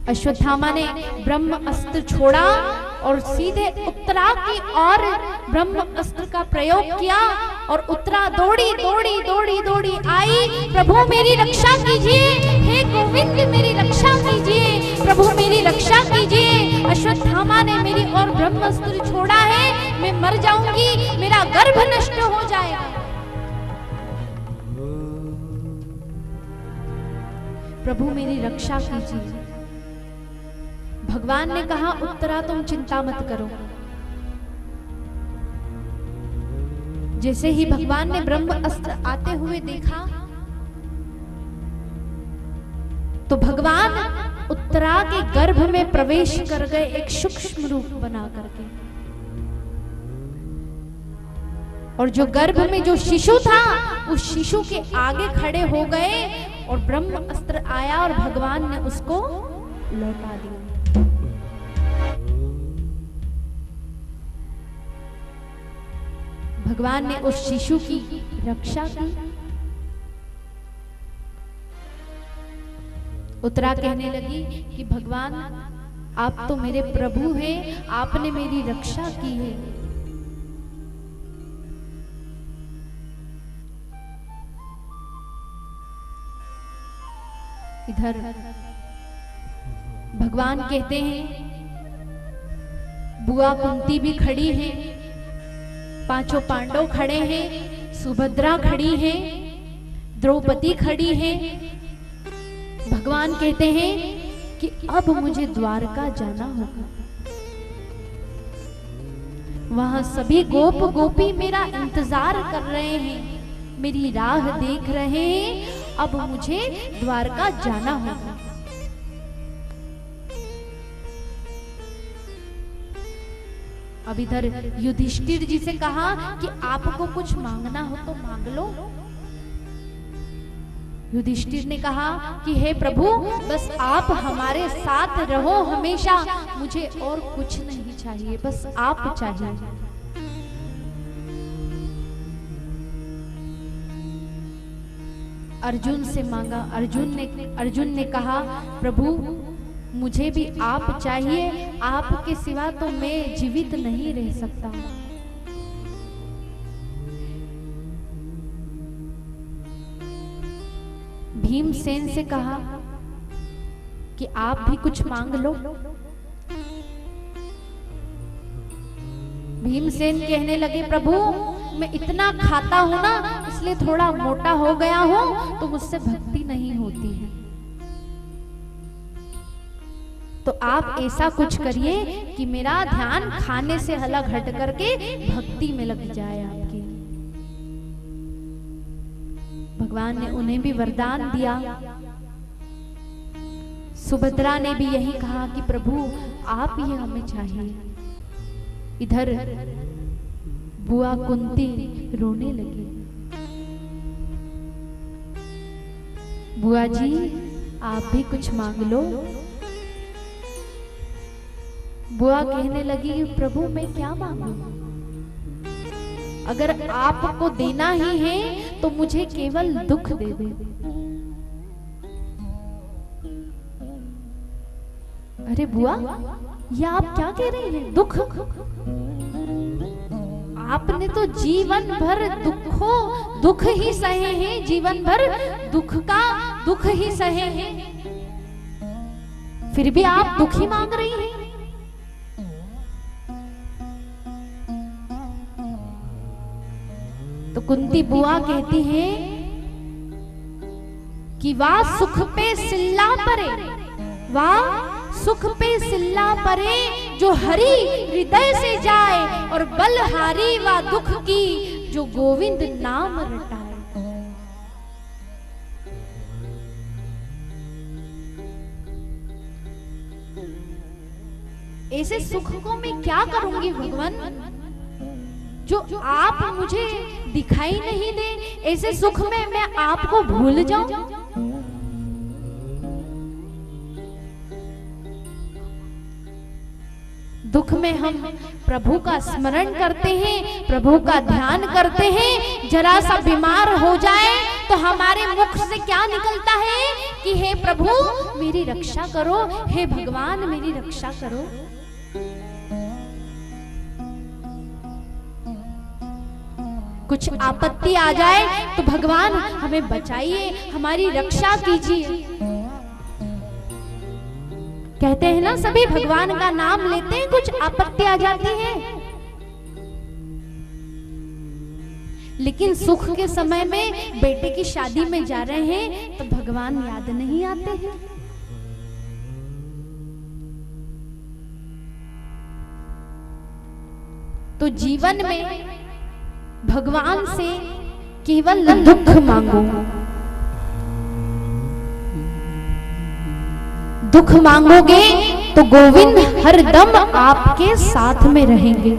अश्वत्थामा ने ब्रह्म अस्त्र छोड़ा और सीधे उत्तरा की ओर ब्रह्म अस्त्र का प्रयोग किया और उत्तरा दौड़ी दौड़ी दौड़ी दौड़ी आई। प्रभु मेरी रक्षा कीजिए, हे गोविंद मेरी रक्षा कीजिए, प्रभु मेरी रक्षा कीजिए। अश्वत्थामा ने मेरी ओर ब्रह्म अस्त्र छोड़ा है, मैं मर जाऊंगी, मेरा गर्भ नष्ट हो जाएगा। प्रभु मेरी रक्षा कीजिए। भगवान ने कहा उत्तरा तुम चिंता मत करो। जैसे ही भगवान ने ब्रह्म अस्त्र आते हुए देखा तो भगवान उत्तरा के गर्भ में प्रवेश कर गए, एक सूक्ष्म रूप बना करके। और जो गर्भ में जो शिशु था उस शिशु के आगे खड़े हो गए और ब्रह्म अस्त्र आया और भगवान ने उसको लौटा दिया। भगवान ने उस शिशु की रक्षा की। उत्तरा कहने लगी कि भगवान आप तो मेरे प्रभु हैं, आपने मेरी रक्षा की है। इधर भगवान कहते हैं, बुआ कुंती भी खड़ी है, पांचों पांडव खड़े हैं, सुभद्रा खड़ी है, द्रौपदी खड़ी है। भगवान कहते हैं कि अब मुझे द्वारका जाना होगा। वहां सभी गोप गोपी मेरा इंतजार कर रहे हैं, मेरी राह देख रहे हैं, अब मुझे द्वारका जाना होगा। अब इधर युधिष्ठिर जी से कहा कि आपको कुछ मांगना हो तो मांग लो। युधिष्ठिर ने कहा कि हे प्रभु बस आप हमारे साथ रहो हमेशा, मुझे और कुछ नहीं चाहिए, बस आप चाहिए। अर्जुन से मांगा। अर्जुन ने कहा प्रभु मुझे भी आप चाहिए, आपके सिवा तो मैं जीवित नहीं रह सकता। भीमसेन से कहा कि आप भी कुछ मांग लो। भीमसेन कहने लगे प्रभु मैं इतना खाता हूं ना, इसलिए थोड़ा मोटा हो गया हूं, तो मुझसे भक्ति नहीं होती है। तो आप ऐसा कुछ करिए कि मेरा ध्यान खाने से अलग हट करके भक्ति में लग जाए आपकी। भगवान ने उन्हें भी वरदान दिया। सुभद्रा ने भी यही कहा कि प्रभु आप ही हमें चाहिए। इधर बुआ कुंती रोने लगी। बुआ जी आप भी कुछ मांग लो। बुआ कहने लगी प्रभु मैं क्या मांगू, अगर आपको देना ही है तो मुझे केवल दुख दे दे। अरे बुआ ये आप क्या कह रही हैं, दुख? आपने तो जीवन भर दुख ही सहे हैं, जीवन भर दुख ही सहे हैं, फिर भी आप दुख ही मांग रही हैं। तो कुंती बुआ कहती है कि वाह सुख पे सिल्ला परे, वाह सुख पे सिल्ला परे, जो हरि हृदय से जाए, और बलहारी वा दुख की जो गोविंद नाम रटाए। ऐसे सुख को मैं क्या करूंगी भगवान, जो आप मुझे दिखाई नहीं दे, ऐसे सुख में मैं आपको भूल जाऊं। दुख में हम प्रभु का स्मरण करते हैं, प्रभु का ध्यान करते हैं, जरा सा बीमार हो जाए तो हमारे मुख से क्या निकलता है कि हे प्रभु मेरी रक्षा करो, हे भगवान मेरी रक्षा करो। कुछ आपत्ति आ जाए तो भगवान हमें बचाइए, हमारी रक्षा कीजिए। कहते हैं ना, सभी भगवान का नाम लेते हैं, कुछ आपत्ति आ जाती है, लेकिन सुख के समय में बेटे की शादी में जा रहे हैं तो भगवान याद नहीं आते हैं। तो जीवन में भगवान से केवल दुख मांगो, दुख मांगोगे तो गोविंद हरदम आपके साथ में रहेंगे,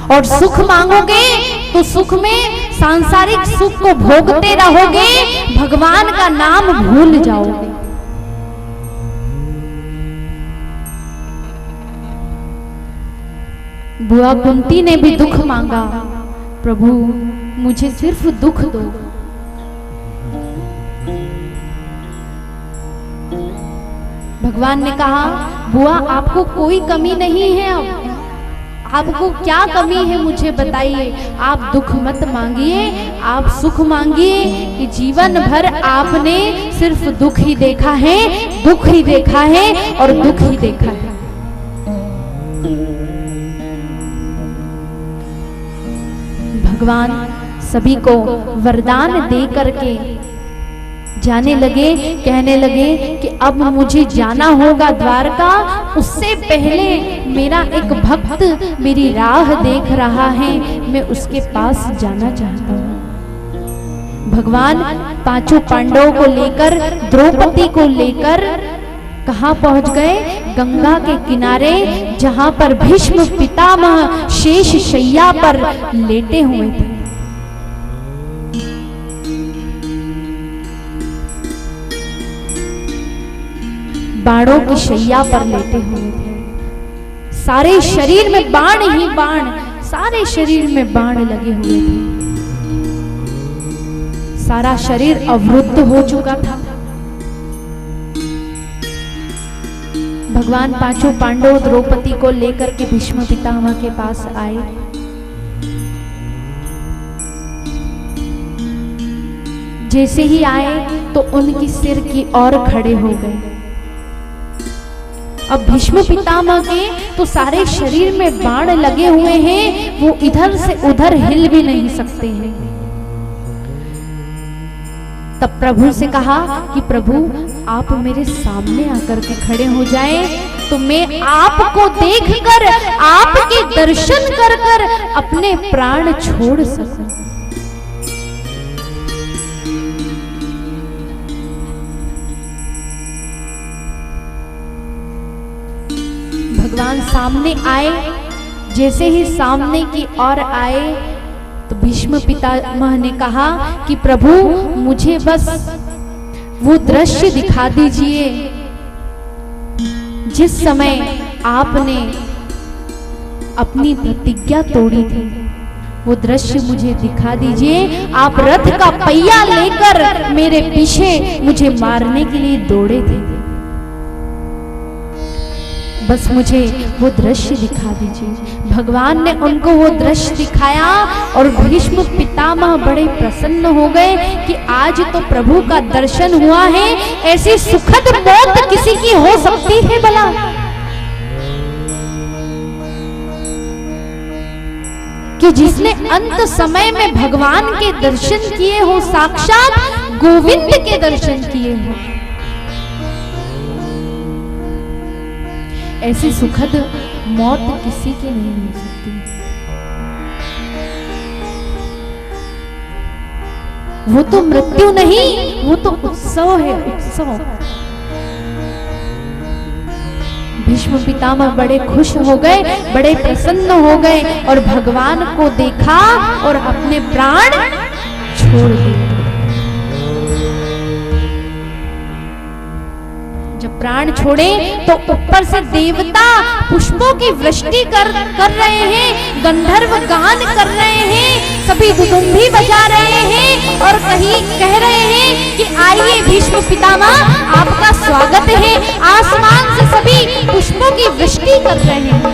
और सुख मांगोगे तो सुख में सांसारिक सुख को भोगते रहोगे, भगवान का नाम भूल जाओगे। बुआ कुंती ने भी दुख मांगा, प्रभु मुझे सिर्फ दुख दो। भगवान ने कहा, बुआ आपको कोई कमी नहीं है, अब आपको क्या कमी है मुझे बताइए। आप दुख मत मांगिए, आप सुख मांगिए कि जीवन भर आपने सिर्फ दुख ही देखा है, दुख ही देखा है और दुख ही देखा है। भगवान सभी को वरदान दे करके जाने लगे, कहने लगे कि अब मुझे जाना होगा द्वारका, उससे पहले मेरा एक भक्त मेरी राह देख रहा है, मैं उसके पास जाना चाहता हूँ। भगवान पांचों पांडवों को लेकर, द्रौपदी को लेकर कहाँ पहुंच गए? गंगा के किनारे, जहां पर भीष्म पितामह शेष शैया पर लेटे हुए थे। बाणों की शैया पर लेटे हुए थे, सारे शरीर में बाण ही बाण, सारे शरीर में बाण लगे हुए थे, सारा शरीर अवरुद्ध हो चुका था। भगवान पांचों पांडव द्रौपदी को लेकर के भीष्म पितामह के पास आए। जैसे ही आए तो उनकी सिर की ओर खड़े हो गए। अब भीष्म पितामह के तो सारे शरीर में बाण लगे हुए हैं, वो इधर से उधर हिल भी नहीं सकते हैं। तब प्रभु से कहा कि प्रभु आप मेरे सामने आकर के खड़े हो जाएं, तो मैं आपको देखकर, आपके दर्शन कर कर अपने प्राण छोड़ सकूं। भगवान सामने आए, जैसे ही सामने की ओर आए तो भीष्म पितामह ने कहा कि प्रभु मुझे बस वो दृश्य दिखा दीजिए जिस समय आपने अपनी प्रतिज्ञा तोड़ी थी, वो दृश्य मुझे दिखा दीजिए। आप रथ का पहिया लेकर मेरे पीछे मुझे मारने के लिए दौड़े थे, बस मुझे वो दृश्य दिखा दीजिए। भगवान ने उनको वो दृश्य दिखाया और भीष्म पितामह बड़े प्रसन्न हो गए कि आज तो प्रभु का दर्शन हुआ है। ऐसी सुखद मौत किसी की हो सकती है भला? कि जिसने अंत समय में भगवान के दर्शन किए हो, साक्षात गोविंद के दर्शन किए हो, ऐसी सुखद मौत किसी की नहीं हो सकती। वो तो मृत्यु नहीं, वो तो उत्सव है, उत्सव। भीष्म पितामह बड़े खुश हो गए, बड़े प्रसन्न हो गए और भगवान को देखा और अपने प्राण छोड़ दिए। जब प्राण छोड़े तो ऊपर से देवता पुष्पों की वृष्टि कर रहे हैं, गंधर्व गान कर रहे हैं, सभी दुदुम्भी बजा रहे हैं और कह रहे हैं कि आइए भीष्म पितामह आपका स्वागत है। आसमान से सभी पुष्पों की वृष्टि कर रहे हैं।